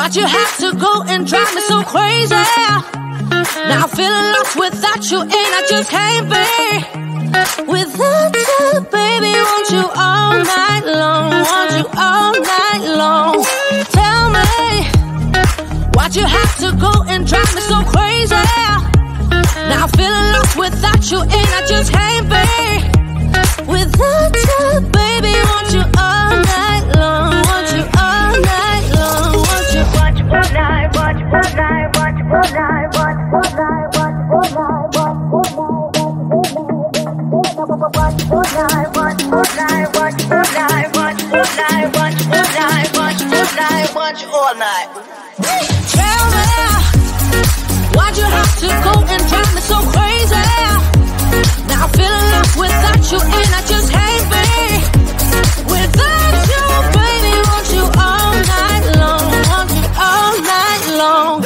Why'd you have to go and drive me so crazy? Now I'm feeling lost without you, and I just can't be without you, baby. Want you all night long, want you all night long. Tell me, why'd you have to go and drive me so crazy? Now I'm feeling lost without you, and I just can't be without you, baby. Want you all night long, want you all night long, want you all night, want you all night, want you all night, want you all night, want you all night, want you all night, want you all night, want you all night, want you all night, want you all night, want you all night, want you all night. Tell me, why'd you have to go and drive me so crazy? Now I'm feeling lost without you, and I just can't be without you, baby. Want you all night long, want you all night long.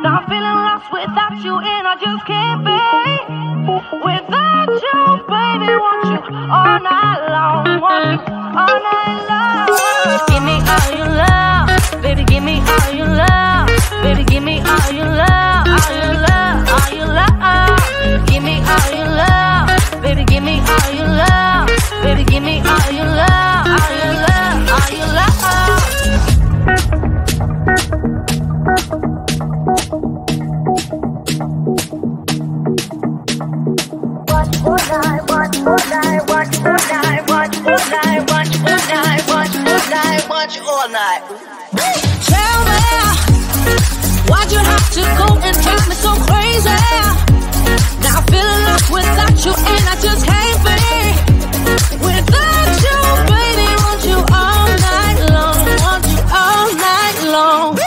Now I'm feeling lost without you, and I just can't be without you, baby. Want you all night long, want you all night long. Give me all your love, baby. Give me all your love, baby. Give me all your love, all your love, all your love. Give me all your love, baby. Give me all your love, baby. Give me all your love, all your love, all your love. All night. Tell me, why'd you have to go and drive me so crazy? Now I'm feeling lost without you, and I just can't be without you, baby. Want you all night long, want you all night long.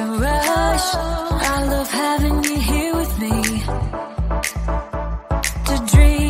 rush. I love having you here with me to dream.